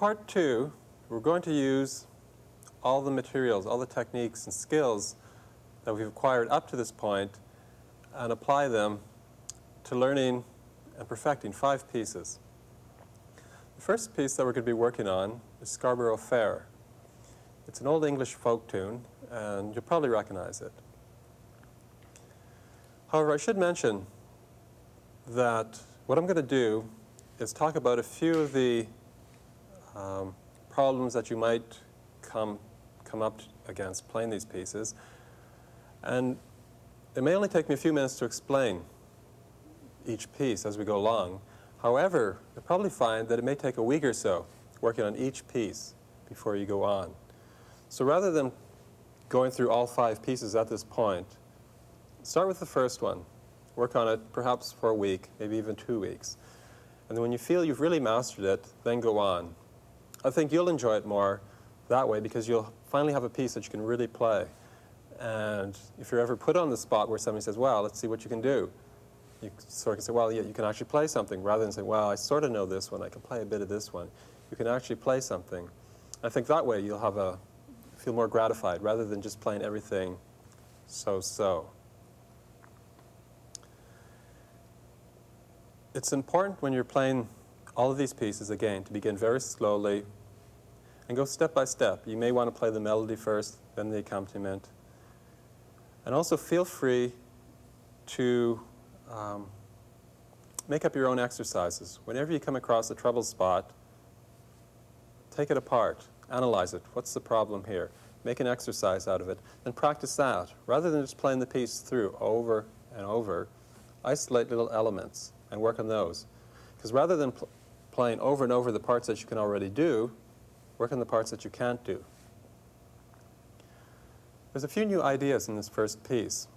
part 2, we're going to use all the materials, all the techniques and skills that we've acquired up to this point and apply them to learning and perfecting 5 pieces. The first piece that we're going to be working on is Scarborough Fair. It's an old English folk tune, and you'll probably recognize it. However, I should mention that what I'm going to do is talk about a few of the problems that you might come up against playing these pieces. And it may only take me a few minutes to explain each piece as we go along. However, you'll probably find that it may take a week or so working on each piece before you go on. So rather than going through all 5 pieces at this point, start with the first one. Work on it perhaps for a week, maybe even 2 weeks. And then when you feel you've really mastered it, then go on. I think you'll enjoy it more that way because you'll finally have a piece that you can really play. And if you're ever put on the spot where somebody says, well, let's see what you can do, you sort of say, well, yeah, you can actually play something, rather than saying, well, I sort of know this one, I can play a bit of this one. You can actually play something. I think that way you'll have feel more gratified, rather than just playing everything so-so. It's important when you're playing all of these pieces, again, to begin very slowly and go step by step. You may want to play the melody first, then the accompaniment. And also feel free to make up your own exercises. Whenever you come across a trouble spot, take it apart, analyze it. What's the problem here? Make an exercise out of it, and practice that. Rather than just playing the piece through over and over, isolate little elements and work on those. Because rather than playing over and over the parts that you can already do, work on the parts that you can't do. There's a few new ideas in this first piece.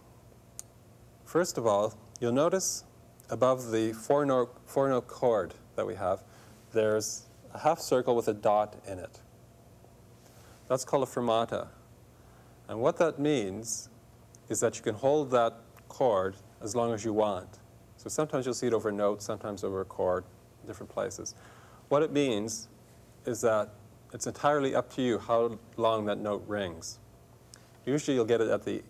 First of all, you'll notice above the four-note chord that we have, there's a half circle with a dot in it. That's called a fermata. And what that means is that you can hold that chord as long as you want. So sometimes you'll see it over a note, sometimes over a chord, in different places. What it means is that it's entirely up to you how long that note rings. Usually you'll get it at the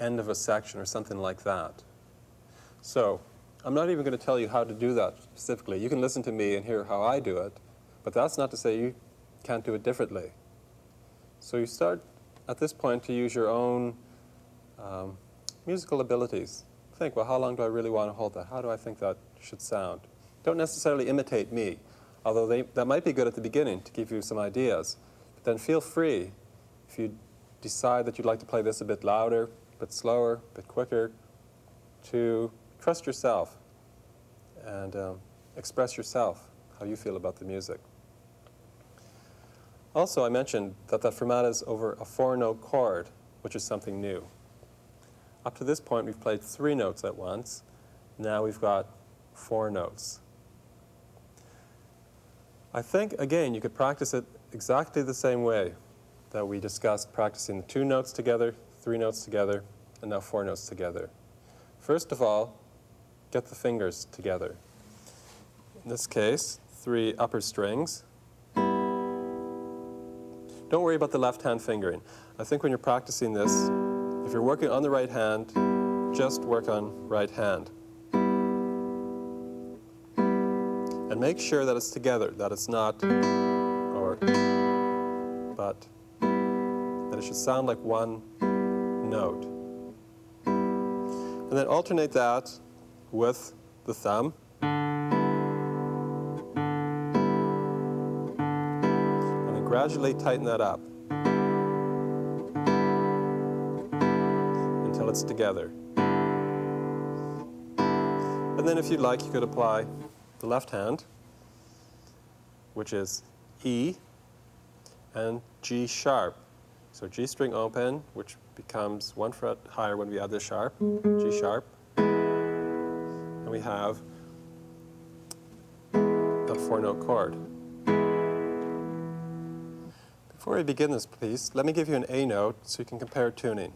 end of a section or something like that. So I'm not even going to tell you how to do that specifically. You can listen to me and hear how I do it, but that's not to say you can't do it differently. So you start at this point to use your own musical abilities. Think, well, how long do I really want to hold that? How do I think that should sound? Don't necessarily imitate me, although that might be good at the beginning to give you some ideas. But then feel free, if you decide that you'd like to play this a bit louder, a bit slower, a bit quicker, to trust yourself and express yourself how you feel about the music. Also, I mentioned that fermata is over a 4-note chord, which is something new. Up to this point, we've played 3 notes at once. Now we've got 4 notes. I think, again, you could practice it exactly the same way that we discussed practicing the 2 notes together, 3 notes together, and now 4 notes together. First of all, get the fingers together. In this case, 3 upper strings. Don't worry about the left-hand fingering. I think when you're practicing this, if you're working on the right hand, just work on right hand. And make sure that it's together, that it's not or but, that it should sound like one note. And then alternate that with the thumb. And then gradually tighten that up until it's together. And then if you'd like, you could apply the left hand, which is E and G sharp. So G string open, which becomes 1 fret higher when we add the sharp, G sharp. And we have that 4-note chord. Before we begin this piece, let me give you an A note so you can compare tuning.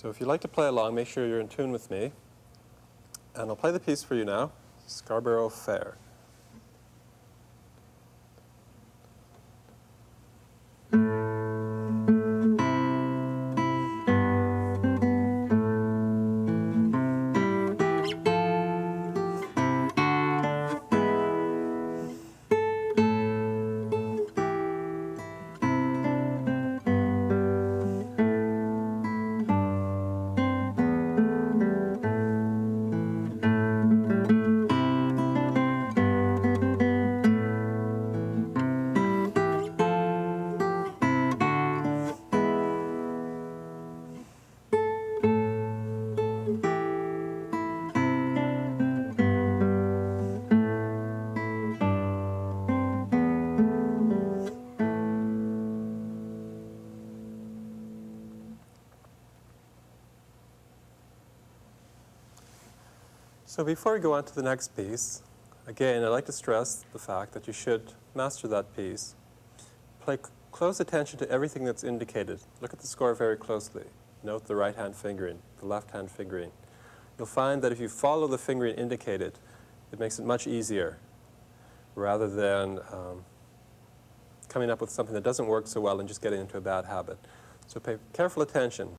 So if you'd like to play along, make sure you're in tune with me. And I'll play the piece for you now, Scarborough Fair. So before we go on to the next piece, again, I'd like to stress the fact that you should master that piece. Pay close attention to everything that's indicated. Look at the score very closely. Note the right-hand fingering, the left-hand fingering. You'll find that if you follow the fingering indicated, it makes it much easier rather than coming up with something that doesn't work so well and just getting into a bad habit. So pay careful attention.